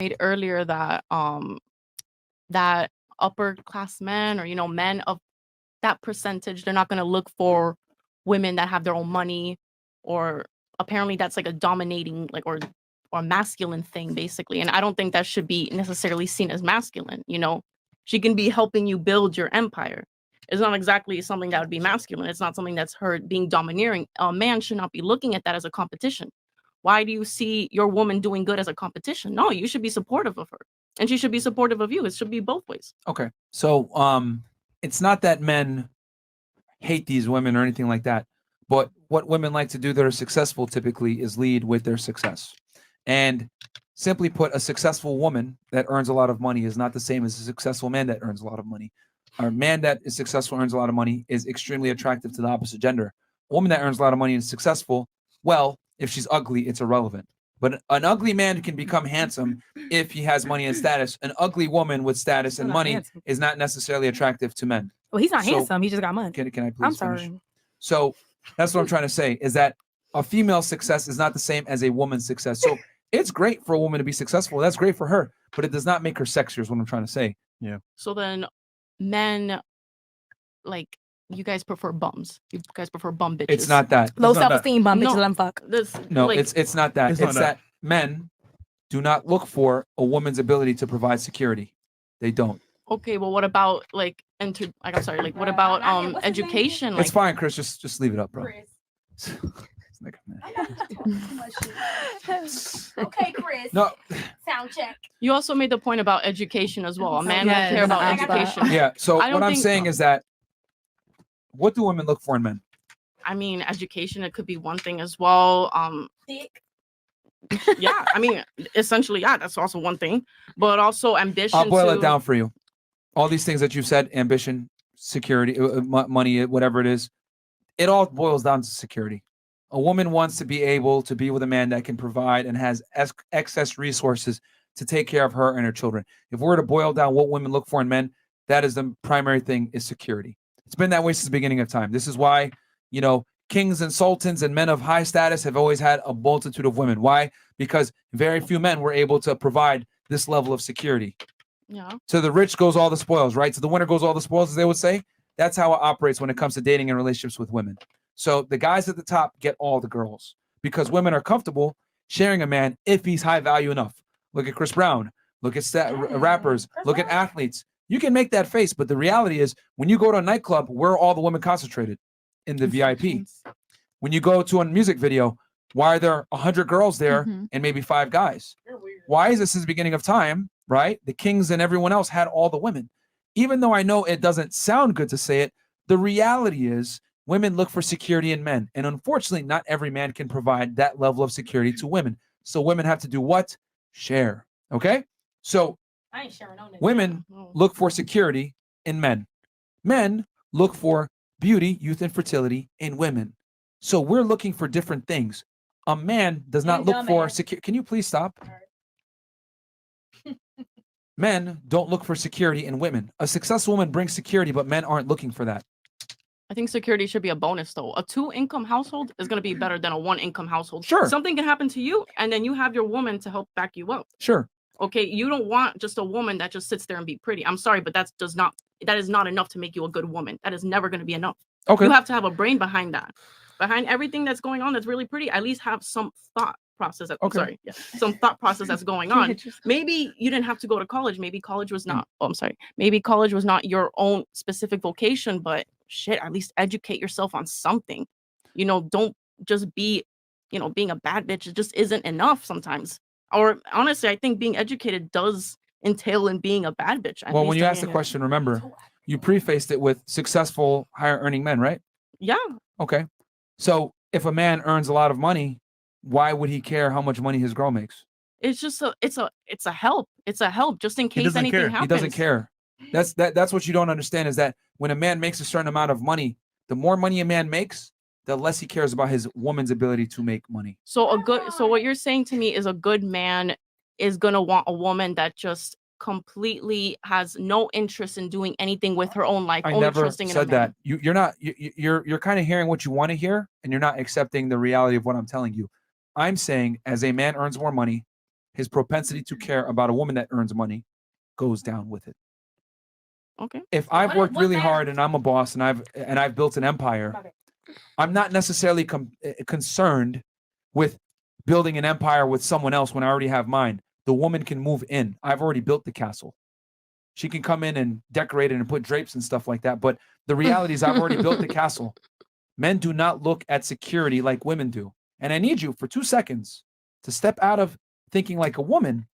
made earlier that that upper class men, or men of that percentage, they're not going to look for women that have their own money, or apparently that's like a dominating, like, or masculine thing basically. And I don't think that should be necessarily seen as masculine. She can be helping you build your empire. It's not exactly something that would be masculine. It's not something that's her being domineering. A man should not be looking at that as a competition. Why do you see your woman doing good as a competition? No, you should be supportive of her, and she should be supportive of you. It should be both ways. Okay. So it's not that men hate these women or anything like that, but what women like to do that are successful typically is lead with their success. And simply put, a successful woman that earns a lot of money is not the same as a successful man that earns a lot of money. A man that is successful, earns a lot of money, is extremely attractive to the opposite gender. A woman that earns a lot of money and is successful, well, if she's ugly, it's irrelevant. But an ugly man can become handsome if he has money and status. An ugly woman with status and money is not necessarily attractive to men. Well, he's not handsome. He just got money. Can I please I'm finish? sorry. So that's what I'm trying to say, is that a female success is not the same as a woman's success. So it's great for a woman to be successful. That's great for her, but it does not make her sexier is what I'm trying to say. Yeah. So then men, like, you guys prefer bums. You guys prefer bum bitches. It's not that. Low self-esteem bum bitches. No, let them fuck. No, like, it's not that. It's that men do not look for a woman's ability to provide security. They don't. Okay, well, what about what about education? It's fine, Chris. Just leave it up, bro. Okay, Chris. No. Sound check. You also made the point about education as well. A man would Yes, care about I got that. education. Yeah. So I don't what I'm think- saying is that, what do women look for in men? I mean, education, it could be one thing as well. Thick. Yeah, I mean, essentially, yeah, that's also one thing. But also ambition. I'll boil it down for you. All these things that you've said, ambition, security, money, whatever it is, it all boils down to security. A woman wants to be able to be with a man that can provide and has excess resources to take care of her and her children. If we're to boil down what women look for in men, that is the primary thing, is security. It's been that way since the beginning of time. This is why, kings and sultans and men of high status have always had a multitude of women. Why? Because very few men were able to provide this level of security. Yeah. To the rich goes all the spoils, right? To the winner goes all the spoils, as they would say. That's how it operates when it comes to dating and relationships with women. So the guys at the top get all the girls because women are comfortable sharing a man if he's high value enough. Look at Chris Brown. Look at rappers. Look at athletes. You can make that face, but the reality is when you go to a nightclub, where are all the women concentrated? In the VIP. When you go to a music video, why are there 100 girls there and maybe 5 guys? Why is this since the beginning of time, right? The kings and everyone else had all the women. Even though I know it doesn't sound good to say it, the reality is women look for security in men. And unfortunately, not every man can provide that level of security to women. So women have to do what? Share. Okay? So I ain't sharing on this. women look for security in men. Men look for beauty, youth, and fertility in women. So we're looking for different things. A man does not look for security. Can you please stop? Men don't look for security in women. A successful woman brings security, but men aren't looking for that. I think security should be a bonus, though. A 2-income household is going to be better than a 1-income household. Sure. Something can happen to you, and then you have your woman to help back you up. Sure. Okay, you don't want just a woman that just sits there and be pretty. I'm sorry, but that is not enough to make you a good woman. That is never going to be enough. Okay. You have to have a brain behind that. Behind everything that's going on that's really pretty, at least have some thought process. Some thought process that's going on. Maybe you didn't have to go to college. Maybe college was not. Maybe college was not your own specific vocation, but shit, at least educate yourself on something. Don't just be, being a bad bitch. It just isn't enough sometimes. Or honestly, I think being educated does entail in being a bad bitch. Well, when you asked the question, remember, you prefaced it with successful, higher earning men, right? Yeah. Okay. So if a man earns a lot of money, why would he care how much money his girl makes? It's just it's a help. It's a help just in case anything happens. He doesn't care. That's what you don't understand, is that when a man makes a certain amount of money, the more money a man makes, the less he cares about his woman's ability to make money. So what you're saying to me is a good man is gonna want a woman that just completely has no interest in doing anything with her own life. I only never trusting in a said man. that. You're kind of hearing what you want to hear, and you're not accepting the reality of what I'm telling you. I'm saying, as a man earns more money, his propensity to care about a woman that earns money goes down with it. Okay. If I've What- worked what really matter? hard and I'm a boss and I've built an empire, My bad. I'm not necessarily concerned with building an empire with someone else when I already have mine. The woman can move in. I've already built the castle. She can come in and decorate it and put drapes and stuff like that. But the reality is I've already built the castle. Men do not look at security like women do. And I need you for 2 seconds to step out of thinking like a woman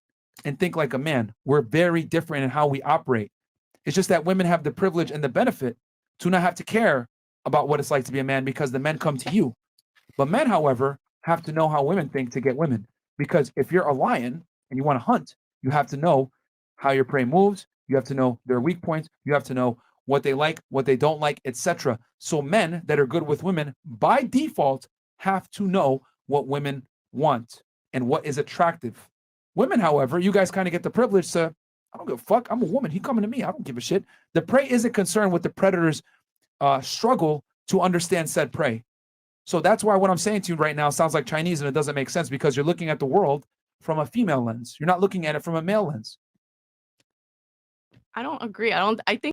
and think like a man. We're very different in how we operate. It's just that women have the privilege and the benefit to not have to care about what it's like to be a man because the men come to you. But men, however, have to know how women think to get women. Because if you're a lion and you want to hunt, you have to know how your prey moves. You have to know their weak points. You have to know what they like, what they don't like, etc. So men that are good with women, by default, have to know what women want and what is attractive. Women, however, you guys kind of get the privilege to, I don't give a fuck. I'm a woman. He coming to me. I don't give a shit. The prey isn't concerned with the predator's struggle to understand said prey. So that's why what I'm saying to you right now sounds like Chinese and it doesn't make sense because you're looking at the world from a female lens. You're not looking at it from a male lens. I don't agree. I think